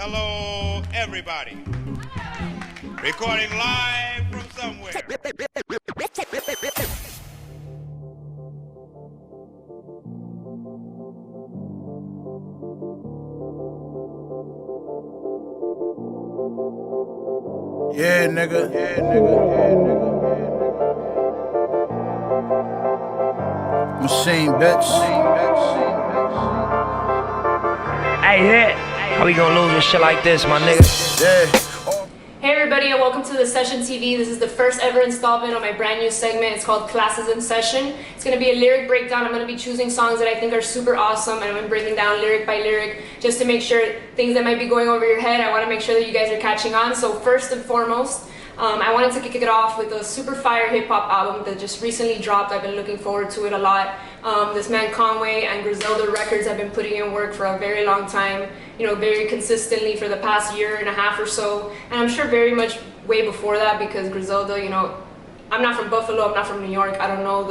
Hello, everybody. Recording live from somewhere. Yeah, nigga. Machine, bitch. Hey, hit. How we gonna lose with shit like this, my nigga? Yeah. Hey everybody, and welcome to TheSessionTV. This is the first ever installment on my brand new segment. It's called Classes in Session. It's going to be a lyric breakdown. I'm going to be choosing songs that I think are super awesome, and I'm going to be breaking down lyric by lyric just to make sure things that might be going over your head, I want to make sure that you guys are catching on. So first and foremost, I wanted to kick it off with a super fire hip-hop album that just recently dropped. I've been looking forward to it a lot. This man Conway and Griselda Records have been putting in work for a very long time, you know, very consistently for the past year and a half or so, and I'm sure very much way before that, because Griselda, you know, I'm not from Buffalo, I'm not from New York, I don't know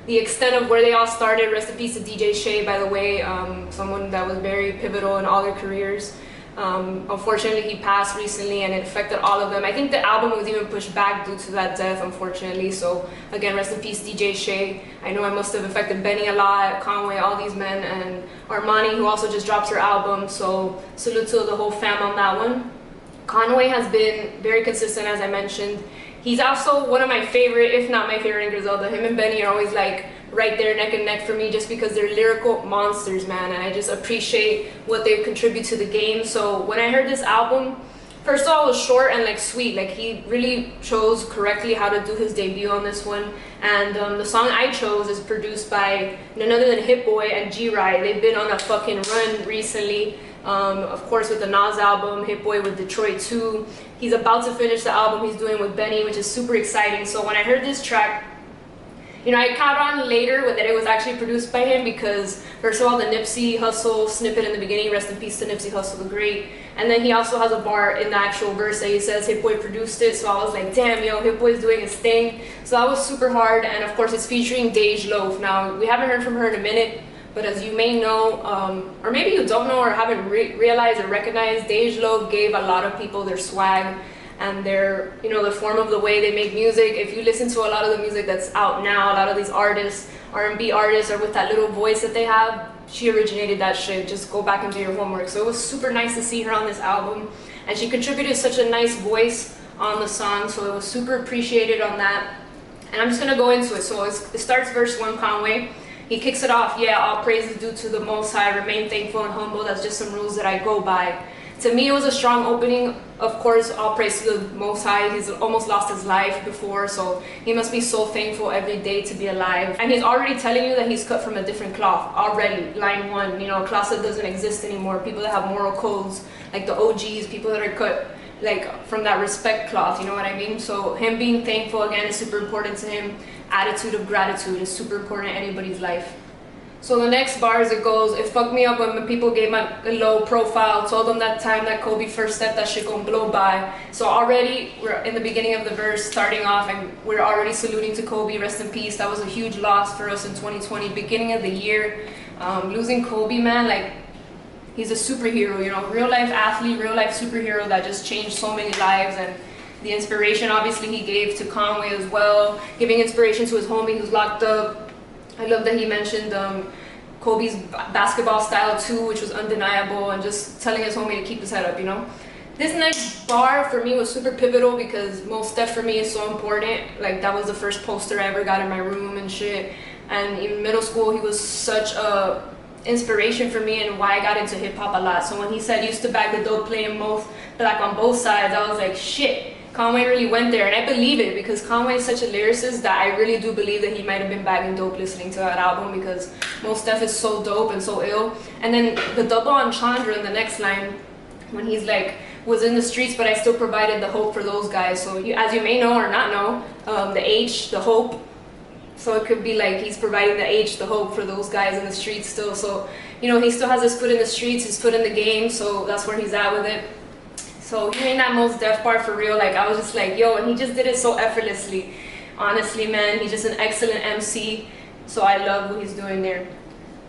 the extent of where they all started. Rest in peace to DJ Shay, by the way, someone that was very pivotal in all their careers. Unfortunately, he passed recently and it affected all of them. I think the album was even pushed back due to that death, unfortunately. So again, rest in peace DJ Shay. I know I must have affected Benny a lot, Conway, all these men, and Armani, who also just dropped her album. So salute to the whole fam on that one. Conway has been very consistent, as I mentioned. He's also one of my favorite, if not my favorite, in Griselda. Him and Benny are always like right there neck and neck for me, just because they're lyrical monsters, man, and I just appreciate what they contribute to the game. So when I heard this album, first of all, it was short and like sweet. Like, he really chose correctly how to do his debut on this one. And the song I chose is produced by none other than Hit Boy and G-Ride. They've been on a fucking run recently. Of course, with the Nas album, Hit Boy with Detroit 2. He's about to finish the album he's doing with Benny, which is super exciting. So when I heard this track, you know, I caught on later that it was actually produced by him, because first of all, the Nipsey Hussle snippet in the beginning, rest in peace to Nipsey Hussle the Great, and then he also has a bar in the actual verse that he says Hit Boy produced it. So I was like, damn, yo, Hit Boy's doing his thing. So that was super hard. And of course, it's featuring Dej Loaf. Now, we haven't heard from her in a minute, but as you may know, or maybe you don't know or haven't realized or recognized, Dej Loaf gave a lot of people their swag and their, you know, the form of the way they make music. If you listen to a lot of the music that's out now, a lot of these artists, R&B artists, are with that little voice that they have, she originated that shit. Just go back and do your homework. So it was super nice to see her on this album, and she contributed such a nice voice on the song, so it was super appreciated on that. And I'm just gonna go into it. So it starts verse 1, Conway. He kicks it off, yeah, all praise is due to the Most High, remain thankful and humble, that's just some rules that I go by. To me, it was a strong opening. Of course, all praise to the Most High. He's almost lost his life before, so he must be so thankful every day to be alive. And he's already telling you that he's cut from a different cloth already. Line 1, you know, a cloth that doesn't exist anymore. People that have moral codes, like the OGs, people that are cut like from that respect cloth, you know what I mean? So him being thankful, again, is super important to him. Attitude of gratitude is super important in anybody's life. So the next bars, it goes, it fucked me up when people gave my low profile, told them that time that Kobe first stepped, that shit gon' blow by. So already, we're in the beginning of the verse, starting off, and we're already saluting to Kobe, rest in peace. That was a huge loss for us in 2020, beginning of the year. Losing Kobe, man, like, he's a superhero, you know, real life athlete, real life superhero that just changed so many lives. And the inspiration, obviously, he gave to Conway as well, giving inspiration to his homie who's locked up. I love that he mentioned Kobe's basketball style too, which was undeniable, and just telling his homie to keep his head up, you know. This next bar for me was super pivotal, because Mos Def for me is so important. Like, that was the first poster I ever got in my room and shit. And in middle school, he was such a inspiration for me and why I got into hip hop a lot. So when he said used to bag the dope, playing both, like on both sides, I was like, shit. Conway really went there, and I believe it, because Conway is such a lyricist that I really do believe that he might have been bagging dope listening to that album, because Mos Def is so dope and so ill. And then the double on Chandra in the next line, when he's like, was in the streets, but I still provided the hope for those guys. So as you may know or not know, the H, the hope. So it could be like he's providing the H, the hope for those guys in the streets still. So, you know, he still has his foot in the streets, his foot in the game, so that's where he's at with it. So hearing that Mos Def part for real, like, I was just like, yo, and he just did it so effortlessly. Honestly, man, he's just an excellent MC, so I love what he's doing there.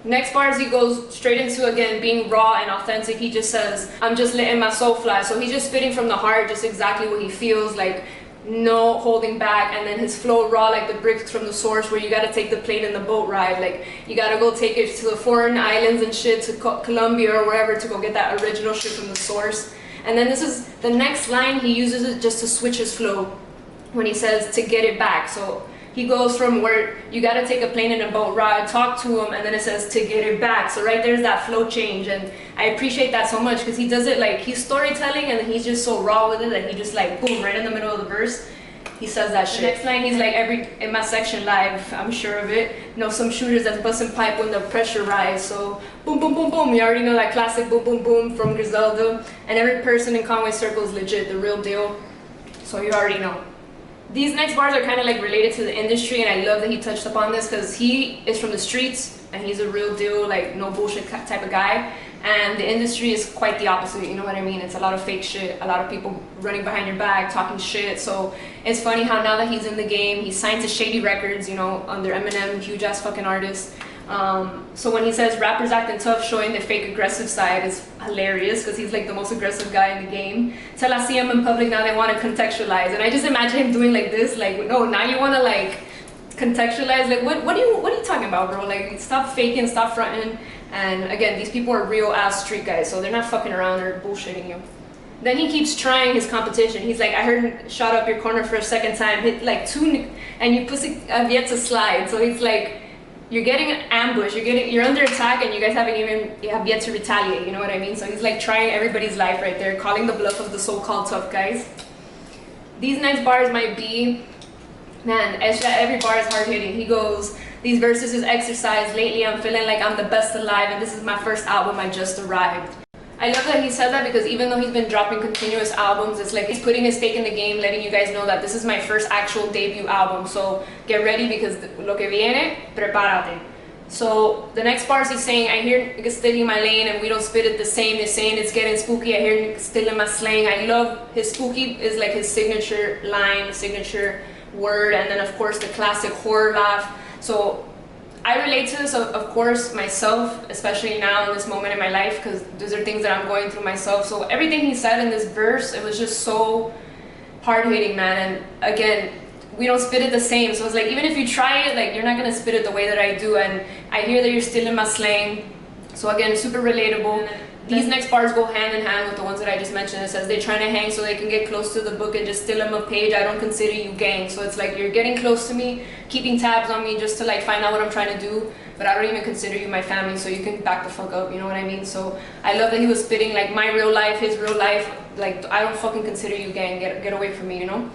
Next bars, he goes straight into, again, being raw and authentic. He just says, I'm just letting my soul fly. So he's just spitting from the heart, just exactly what he feels, like no holding back. And then his flow raw, like the bricks from the source, where you gotta take the plane and the boat ride. Like you gotta go take it to the foreign islands and shit, to Colombia or wherever, to go get that original shit from the source. And then this is the next line, he uses it just to switch his flow when he says to get it back. So he goes from where you gotta take a plane and a boat ride, talk to him, and then it says to get it back. So right there's that flow change, and I appreciate that so much because he does it like he's storytelling, and then he's just so raw with it that he just like boom right in the middle of the verse. He says that shit. The next line, he's like, in my section live, I'm sure of it. You know, some shooters that's busting pipe when the pressure rise. So boom, boom, boom, boom. You already know that classic boom, boom, boom from Griselda. And every person in Conway circle is legit, the real deal. So you already know. These next bars are kind of like related to the industry, and I love that he touched upon this because he is from the streets and he's a real deal, like no bullshit type of guy. And the industry is quite the opposite, you know what I mean? It's a lot of fake shit, a lot of people running behind your back, talking shit. So it's funny how now that he's in the game, he's signed to Shady Records, you know, under Eminem, huge ass fucking artist. So when he says rappers acting tough, showing their fake aggressive side, is hilarious because he's like the most aggressive guy in the game. Till I see him in public, now they want to contextualize. And I just imagine him doing like this, like, no, now you want to like contextualize, like what are you talking about, bro? Like stop faking, stop fronting. And again, these people are real ass street guys, so they're not fucking around, they're bullshitting you. Then he keeps trying his competition. He's like, I heard him shot up your corner for a second time, hit like 2, and you pussy have yet to slide. So he's like, you're getting an ambush, you're under attack, and you guys have yet to retaliate, you know what I mean? So he's like trying everybody's life right there, calling the bluff of the so-called tough guys. These next bars might be, man, every bar is hard hitting. He goes, these verses is exercise. Lately I'm feeling like I'm the best alive, and this is my first album, I just arrived. I love that he said that because even though he's been dropping continuous albums, it's like he's putting his stake in the game, letting you guys know that this is my first actual debut album. So get ready because lo que viene, prepárate. So the next bars he's saying, I hear niggas still in my lane and we don't spit it the same. They're saying it's getting spooky. I hear niggas still in my slang. I love his spooky is like his signature line, signature word, and then of course the classic horror laugh. So I relate to this, of course, myself, especially now in this moment in my life, because those are things that I'm going through myself. So everything he said in this verse, it was just so hard-hitting, man. And again, we don't spit it the same. So it's like, even if you try it, like, you're not gonna spit it the way that I do. And I hear that you're still in my slang. So again, super relatable. These next bars go hand in hand with the ones that I just mentioned. It says they're trying to hang so they can get close to the book and just steal them a page. I don't consider you gang. So it's like you're getting close to me, keeping tabs on me just to like find out what I'm trying to do. But I don't even consider you my family, so you can back the fuck up, you know what I mean? So I love that he was spitting like my real life, his real life. Like, I don't fucking consider you gang. Get away from me, you know?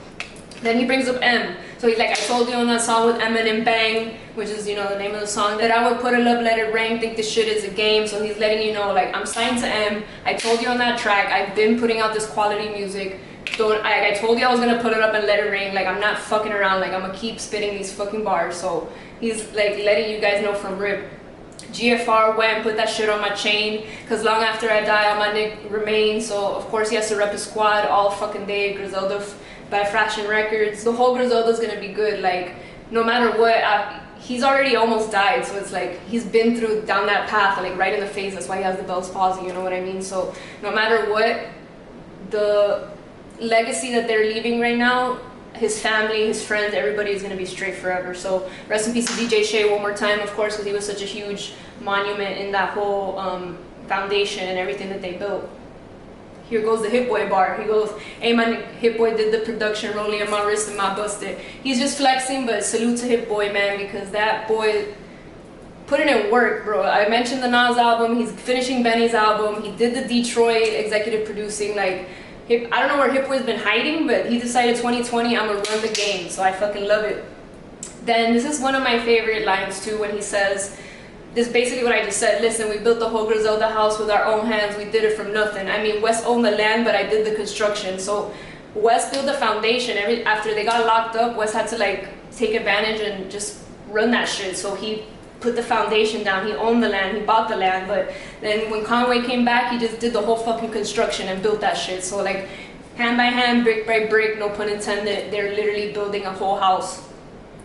Then he brings up M. So he's like, I told you on that song with Eminem Bang, which is, you know, the name of the song, that I would put a love letter ring, think this shit is a game. So he's letting you know, like, I'm signed to M. I told you on that track, I've been putting out this quality music. I told you I was gonna put it up and let it ring. Like, I'm not fucking around. Like, I'm gonna keep spitting these fucking bars. So he's like letting you guys know from rip. GFR went, put that shit on my chain, cause long after I die, all my nick remains. So of course he has to rep his squad all fucking day. Griselda by Fraction Records. The whole Griselda's gonna be good. Like, no matter what, he's already almost died, so it's like he's been through down that path, like right in the face. That's why he has the Bell's palsy, you know what I mean? So no matter what, the legacy that they're leaving right now, his family, his friends, everybody is gonna be straight forever. So rest in peace to DJ Shay one more time, of course, because he was such a huge monument in that whole foundation and everything that they built. Here goes the Hit Boy bar. He goes, hey man, Hit Boy did the production, rolling on my wrist and my busted. He's just flexing, but salute to Hit Boy, man, because that boy putting in work, bro. I mentioned the Nas album, he's finishing Benny's album, he did the Detroit executive producing. Like, I don't know where Hit Boy's been hiding, but he decided 2020, I'm gonna run the game, so I fucking love it. Then this is one of my favorite lines too, when he says, this is basically what I just said. Listen, we built the whole Griselda house with our own hands. We did it from nothing. I mean, West owned the land, but I did the construction. So West built the foundation. After they got locked up, West had to like take advantage and just run that shit. So he put the foundation down. He owned the land. He bought the land. But then when Conway came back, he just did the whole fucking construction and built that shit. So like hand by hand, brick by brick, no pun intended, they're literally building a whole house.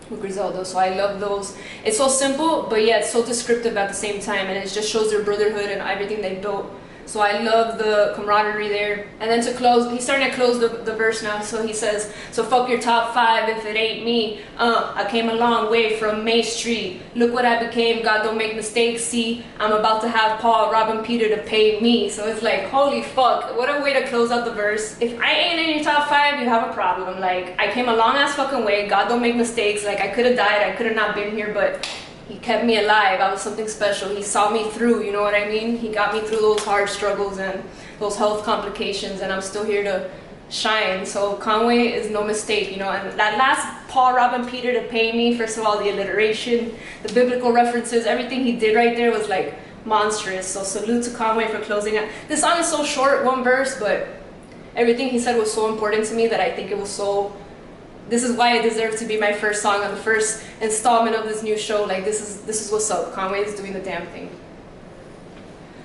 with Griselda. So I love those. It's so simple, but yeah, it's so descriptive at the same time, and it just shows their brotherhood and everything they built. So I love the camaraderie there. And then to close, he's starting to close the verse now. So he says, so fuck your top 5 if it ain't me. I came a long way from May Street. Look what I became, God don't make mistakes. See, I'm about to have Paul robbing Peter to pay me. So it's like, holy fuck, what a way to close out the verse. If I ain't in your top 5, you have a problem. Like, I came a long ass fucking way, God don't make mistakes. Like, I could have died, I could have not been here, but he kept me alive. I was something special. He saw me through, you know what I mean? He got me through those hard struggles and those health complications, and I'm still here to shine. So Conway is no mistake, you know. And that last Paul robbing Peter to pay me, first of all, the alliteration, the biblical references, everything he did right there was like monstrous. So salute to Conway for closing out. This song is so short, 1 verse, but everything he said was so important to me that I think it was so... This is why it deserved to be my first song on the first installment of this new show. Like, this is what's up. Conway is doing the damn thing.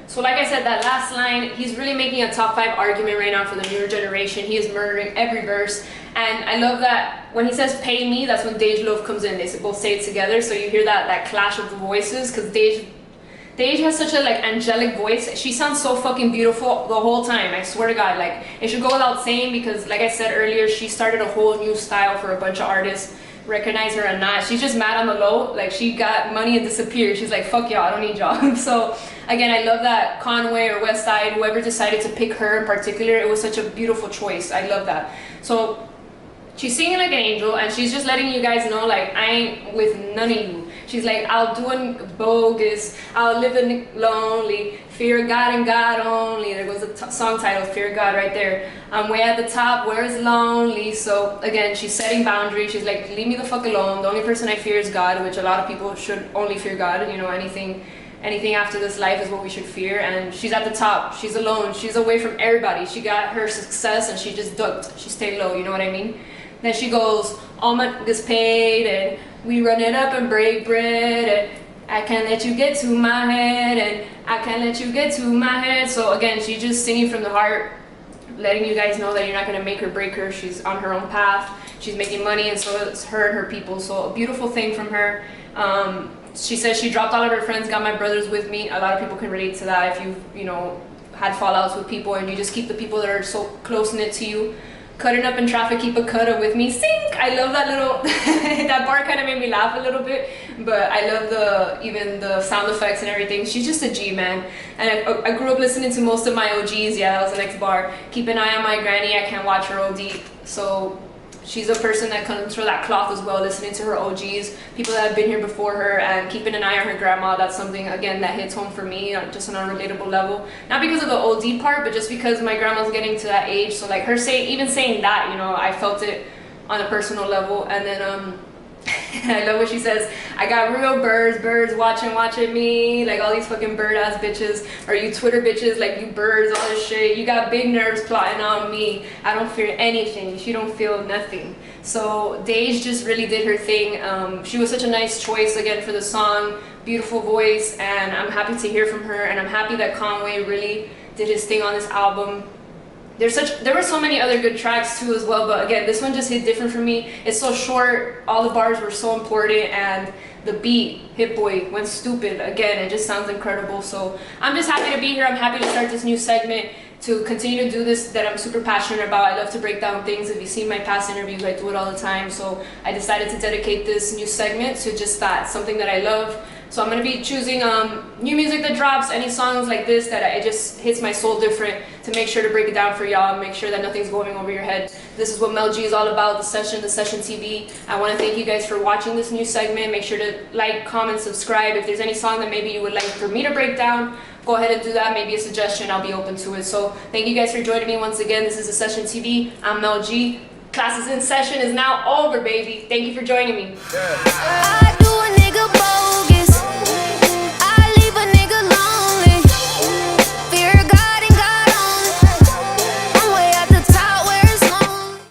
So like I said, that last line, he's really making a top 5 argument right now for the newer generation. He is murdering every verse. And I love that when he says pay me, that's when Dej Loaf comes in. They both say it together. So you hear that clash of the voices, because Dej has such a like angelic voice. She sounds so fucking beautiful the whole time. I swear to God, like, it should go without saying, because like I said earlier, she started a whole new style for a bunch of artists. Recognize her or not, she's just mad on the low. Like, she got money and disappeared. She's like, fuck y'all, I don't need y'all. So again, I love that Conway or West Side, whoever decided to pick her in particular, it was such a beautiful choice. I love that. So she's singing like an angel, and she's just letting you guys know, like, I ain't with none of you. She's like, I'll do it bogus, I'll live in lonely, fear God and God only. There was a song title, Fear God, right there. I'm way at the top where it's lonely. So again, she's setting boundaries. She's like, leave me the fuck alone. The only person I fear is God, which a lot of people should only fear God. You know, anything after this life is what we should fear. And she's at the top, she's alone, she's away from everybody. She got her success and she just ducked. She stayed low, you know what I mean? Then she goes, all my gets paid, and we run it up and break bread, and I can't let you get to my head, and I can't let you get to my head. So again, she's just singing from the heart, letting you guys know that you're not going to make her break her. She's on her own path, she's making money, and so it's her and her people. So a beautiful thing from her. She says she dropped all of her friends, got my brothers with me. A lot of people can relate to that if you've, you know, had fallouts with people, and you just keep the people that are so close-knit to you. Cutting up in traffic, keep a cutter with me. Sink! I love that little, that bar kind of made me laugh a little bit, but I love even the sound effects and everything. She's just a G, man. And I grew up listening to most of my OGs. Yeah, that was the next bar. Keep an eye on my granny, I can't watch her OD. So she's a person that comes from that cloth as well, listening to her OGs, people that have been here before her, and keeping an eye on her grandma. That's something, again, that hits home for me, just on a relatable level. Not because of the OD part, but just because my grandma's getting to that age. So like her even saying that, you know, I felt it on a personal level. And then I love what she says. I got real birds watching me, like all these fucking bird ass bitches, or you Twitter bitches, like you birds, all this shit. You got big nerves plotting on me. I don't fear anything. She don't feel nothing. So Dej just really did her thing. She was such a nice choice again for the song. Beautiful voice, and I'm happy to hear from her, and I'm happy that Conway really did his thing on this album. There were so many other good tracks too as well, but again, this one just hit different for me. It's so short, all the bars were so important, and the beat, Hit Boy, went stupid. Again, it just sounds incredible. So I'm just happy to be here. I'm happy to start this new segment, to continue to do this that I'm super passionate about. I love to break down things. If you've seen my past interviews, I do it all the time. So I decided to dedicate this new segment to just that, something that I love. So I'm going to be choosing new music that drops, any songs like this that it just hits my soul different, to make sure to break it down for y'all and make sure that nothing's going over your head. This is what Mel G is all about, The Session TV. I want to thank you guys for watching this new segment. Make sure to like, comment, subscribe. If there's any song that maybe you would like for me to break down, go ahead and do that. Maybe a suggestion, I'll be open to it. So thank you guys for joining me once again. This is The Session TV. I'm Mel G. Classes in Session is now over, baby. Thank you for joining me. Yeah.